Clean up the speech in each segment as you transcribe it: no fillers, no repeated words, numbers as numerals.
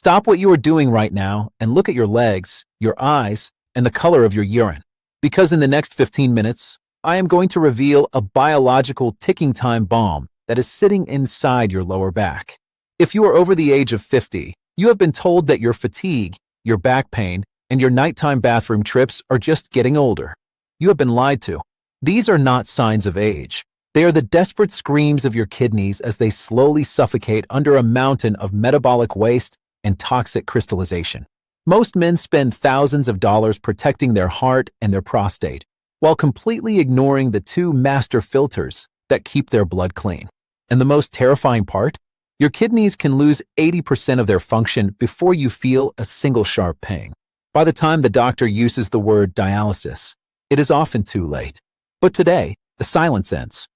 Stop what you are doing right now and look at your legs, your eyes, and the color of your urine. Because in the next 15 minutes, I am going to reveal a biological ticking time bomb that is sitting inside your lower back. If you are over the age of 50, you have been told that your fatigue, your back pain, and your nighttime bathroom trips are just getting older. You have been lied to. These are not signs of age. They are the desperate screams of your kidneys as they slowly suffocate under a mountain of metabolic waste and toxic crystallization. Most men spend thousands of dollars protecting their heart and their prostate, while completely ignoring the two master filters that keep their blood clean. And the most terrifying part? Your kidneys can lose 80% of their function before you feel a single sharp pang. By the time the doctor uses the word dialysis, it is often too late. But today, the silence ends.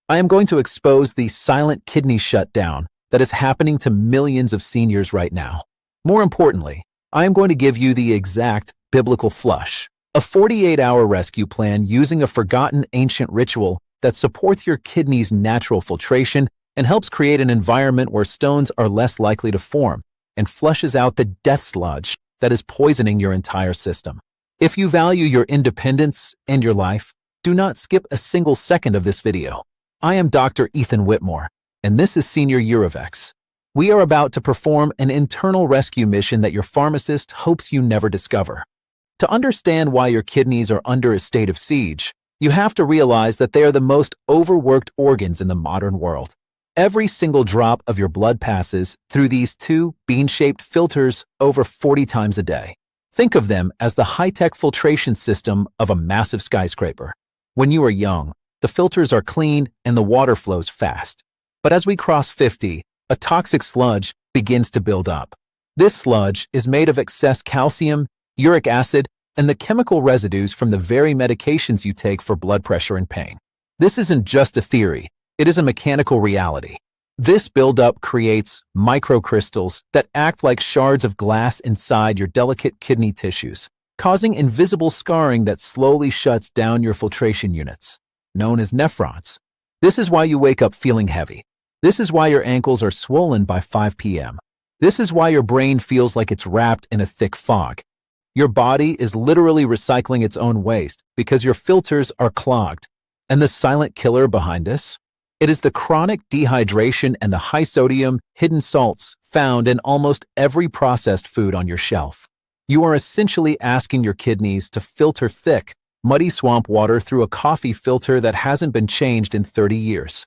I am going to expose the silent kidney shutdown that is happening to millions of seniors right now. More importantly, I am going to give you the exact biblical flush, a 48-hour rescue plan using a forgotten ancient ritual that supports your kidney's natural filtration and helps create an environment where stones are less likely to form and flushes out the death sludge that is poisoning your entire system. If you value your independence and your life, do not skip a single second of this video. I am Dr. Ethan Whitmore, and this is Senior Urovex. We are about to perform an internal rescue mission that your pharmacist hopes you never discover. To understand why your kidneys are under a state of siege, you have to realize that they are the most overworked organs in the modern world. Every single drop of your blood passes through these two bean-shaped filters over 40 times a day. Think of them as the high-tech filtration system of a massive skyscraper. When you are young, the filters are clean and the water flows fast. But as we cross 50, a toxic sludge begins to build up. This sludge is made of excess calcium, uric acid, and the chemical residues from the very medications you take for blood pressure and pain. This isn't just a theory, it is a mechanical reality. This buildup creates microcrystals that act like shards of glass inside your delicate kidney tissues, causing invisible scarring that slowly shuts down your filtration units, known as nephrons. This is why you wake up feeling heavy. This is why your ankles are swollen by 5 p.m. This is why your brain feels like it's wrapped in a thick fog. Your body is literally recycling its own waste because your filters are clogged. And the silent killer behind this? It is the chronic dehydration and the high-sodium hidden salts found in almost every processed food on your shelf. You are essentially asking your kidneys to filter thick, muddy swamp water through a coffee filter that hasn't been changed in 30 years.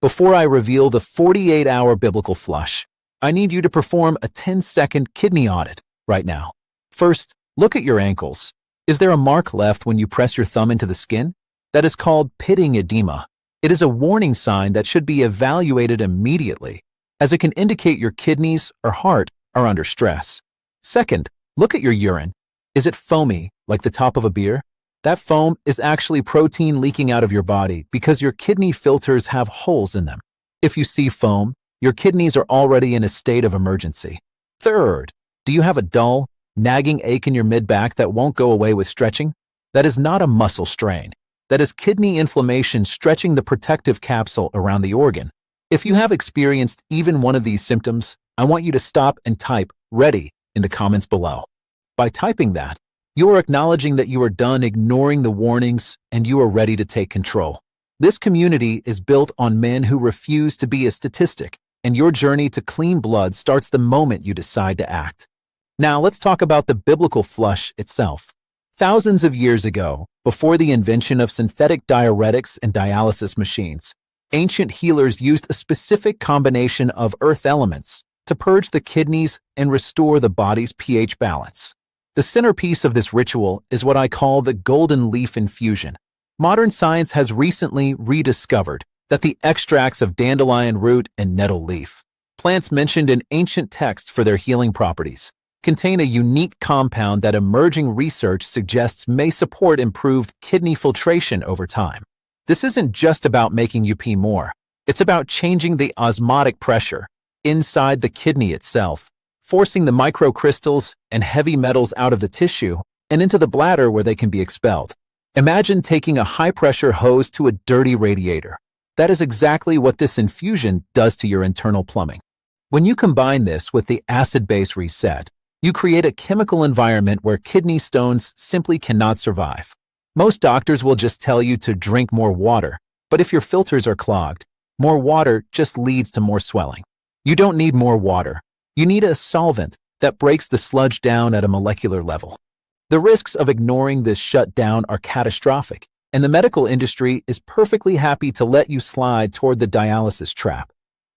Before I reveal the 48-hour biblical flush, I need you to perform a 10-second kidney audit right now. First, look at your ankles. Is there a mark left when you press your thumb into the skin? That is called pitting edema. It is a warning sign that should be evaluated immediately, as it can indicate your kidneys or heart are under stress. Second, look at your urine. Is it foamy, like the top of a beer? That foam is actually protein leaking out of your body because your kidney filters have holes in them. If you see foam, your kidneys are already in a state of emergency. Third, do you have a dull, nagging ache in your mid-back that won't go away with stretching? That is not a muscle strain. That is kidney inflammation stretching the protective capsule around the organ. If you have experienced even one of these symptoms, I want you to stop and type "ready" in the comments below. By typing that, you are acknowledging that you are done ignoring the warnings and you are ready to take control. This community is built on men who refuse to be a statistic, and your journey to clean blood starts the moment you decide to act. Now let's talk about the biblical flush itself. Thousands of years ago, before the invention of synthetic diuretics and dialysis machines, ancient healers used a specific combination of earth elements to purge the kidneys and restore the body's pH balance. The centerpiece of this ritual is what I call the golden leaf infusion. Modern science has recently rediscovered that the extracts of dandelion root and nettle leaf, plants mentioned in ancient texts for their healing properties, contain a unique compound that emerging research suggests may support improved kidney filtration over time. This isn't just about making you pee more. It's about changing the osmotic pressure inside the kidney itself, forcing the microcrystals and heavy metals out of the tissue and into the bladder where they can be expelled. Imagine taking a high-pressure hose to a dirty radiator. That is exactly what this infusion does to your internal plumbing. When you combine this with the acid-base reset, you create a chemical environment where kidney stones simply cannot survive. Most doctors will just tell you to drink more water, but if your filters are clogged, more water just leads to more swelling. You don't need more water. You need a solvent that breaks the sludge down at a molecular level. The risks of ignoring this shutdown are catastrophic, and the medical industry is perfectly happy to let you slide toward the dialysis trap.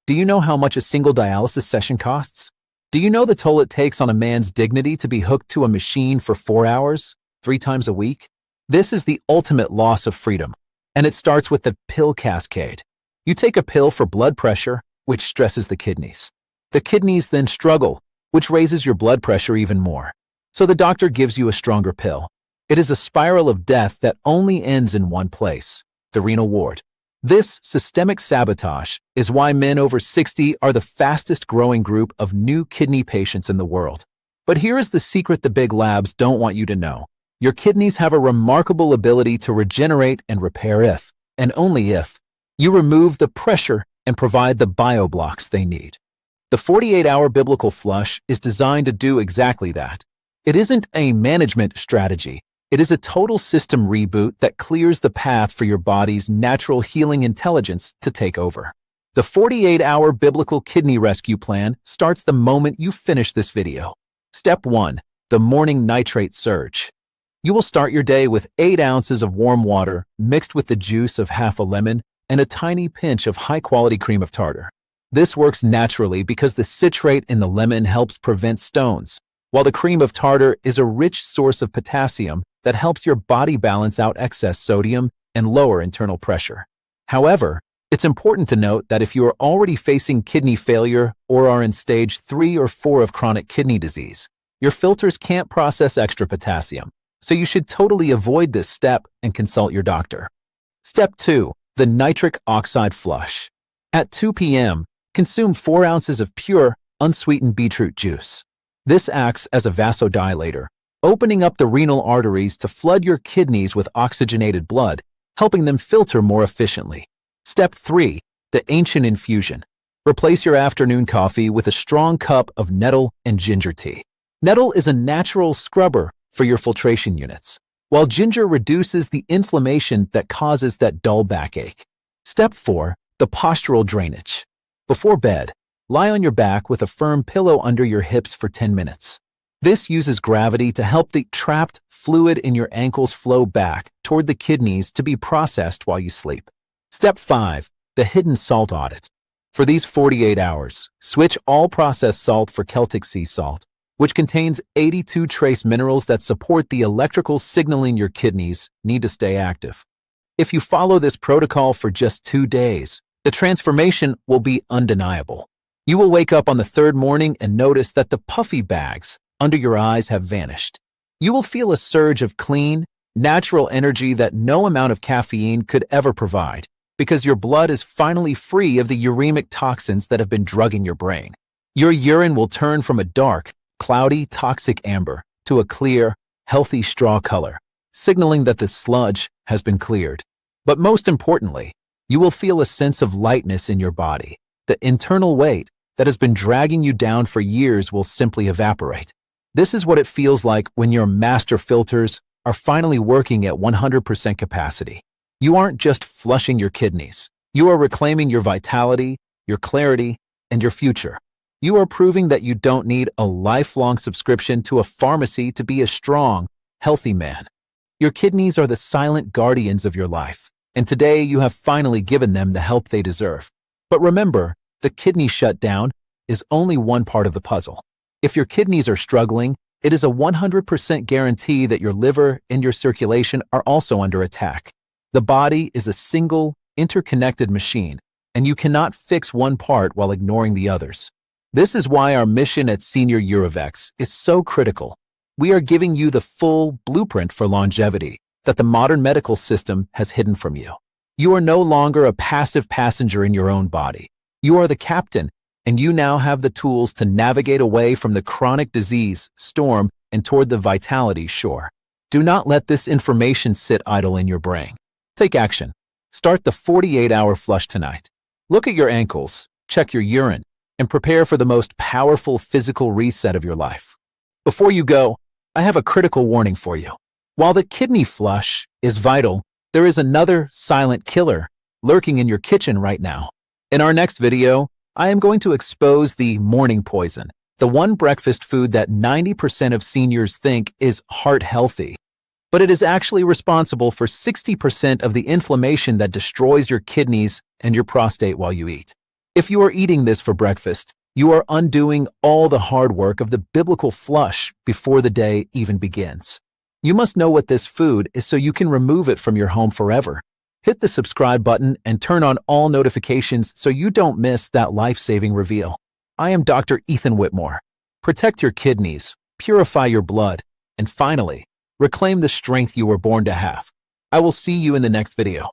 Do you know how much a single dialysis session costs? Do you know the toll it takes on a man's dignity to be hooked to a machine for 4 hours, 3 times a week? This is the ultimate loss of freedom, and it starts with the pill cascade. You take a pill for blood pressure, which stresses the kidneys. The kidneys then struggle, which raises your blood pressure even more. So the doctor gives you a stronger pill. It is a spiral of death that only ends in one place, the renal ward. This systemic sabotage is why men over 60 are the fastest growing group of new kidney patients in the world. But here is the secret the big labs don't want you to know. Your kidneys have a remarkable ability to regenerate and repair if, and only if, you remove the pressure and provide the bioblocks they need. The 48-hour biblical flush is designed to do exactly that. It isn't a management strategy. It is a total system reboot that clears the path for your body's natural healing intelligence to take over. The 48-hour biblical kidney rescue plan starts the moment you finish this video. Step 1. The morning nitrate surge. You will start your day with 8 ounces of warm water mixed with the juice of half a lemon and a tiny pinch of high-quality cream of tartar. This works naturally because the citrate in the lemon helps prevent stones, while the cream of tartar is a rich source of potassium that helps your body balance out excess sodium and lower internal pressure. However, it's important to note that if you are already facing kidney failure or are in stage 3 or 4 of chronic kidney disease, your filters can't process extra potassium, so you should totally avoid this step and consult your doctor. Step 2. The nitric oxide flush. At 2 p.m., consume 4 ounces of pure, unsweetened beetroot juice. This acts as a vasodilator, opening up the renal arteries to flood your kidneys with oxygenated blood, helping them filter more efficiently. Step 3. The ancient infusion. Replace your afternoon coffee with a strong cup of nettle and ginger tea. Nettle is a natural scrubber for your filtration units, while ginger reduces the inflammation that causes that dull backache. Step 4. The postural drainage. Before bed, lie on your back with a firm pillow under your hips for 10 minutes. This uses gravity to help the trapped fluid in your ankles flow back toward the kidneys to be processed while you sleep. Step 5. The hidden salt audit. For these 48 hours, switch all processed salt for Celtic sea salt, which contains 82 trace minerals that support the electrical signaling your kidneys need to stay active. If you follow this protocol for just 2 days, the transformation will be undeniable. You will wake up on the 3rd morning and notice that the puffy bags under your eyes have vanished. You will feel a surge of clean, natural energy that no amount of caffeine could ever provide, because your blood is finally free of the uremic toxins that have been drugging your brain. Your urine will turn from a dark, cloudy, toxic amber to a clear, healthy straw color, signaling that the sludge has been cleared. But most importantly, you will feel a sense of lightness in your body. The internal weight that has been dragging you down for years will simply evaporate. This is what it feels like when your master filters are finally working at 100% capacity. You aren't just flushing your kidneys. You are reclaiming your vitality, your clarity, and your future. You are proving that you don't need a lifelong subscription to a pharmacy to be a strong, healthy man. Your kidneys are the silent guardians of your life, and today you have finally given them the help they deserve. But remember, the kidney shutdown is only one part of the puzzle. If your kidneys are struggling, it is a 100% guarantee that your liver and your circulation are also under attack. The body is a single, interconnected machine, and you cannot fix one part while ignoring the others. This is why our mission at Senior Urovex is so critical. We are giving you the full blueprint for longevity that the modern medical system has hidden from you. You are no longer a passive passenger in your own body. You are the captain, and you now have the tools to navigate away from the chronic disease storm and toward the vitality shore. Do not let this information sit idle in your brain. Take action. Start the 48-hour flush tonight. Look at your ankles, check your urine, and prepare for the most powerful physical reset of your life. Before you go, I have a critical warning for you. While the kidney flush is vital, there is another silent killer lurking in your kitchen right now. In our next video, I am going to expose the morning poison, the one breakfast food that 90% of seniors think is heart healthy. But it is actually responsible for 60% of the inflammation that destroys your kidneys and your prostate while you eat. If you are eating this for breakfast, you are undoing all the hard work of the biblical flush before the day even begins. You must know what this food is so you can remove it from your home forever. Hit the subscribe button and turn on all notifications so you don't miss that life-saving reveal. I am Dr. Ethan Whitmore. Protect your kidneys, purify your blood, and finally, reclaim the strength you were born to have. I will see you in the next video.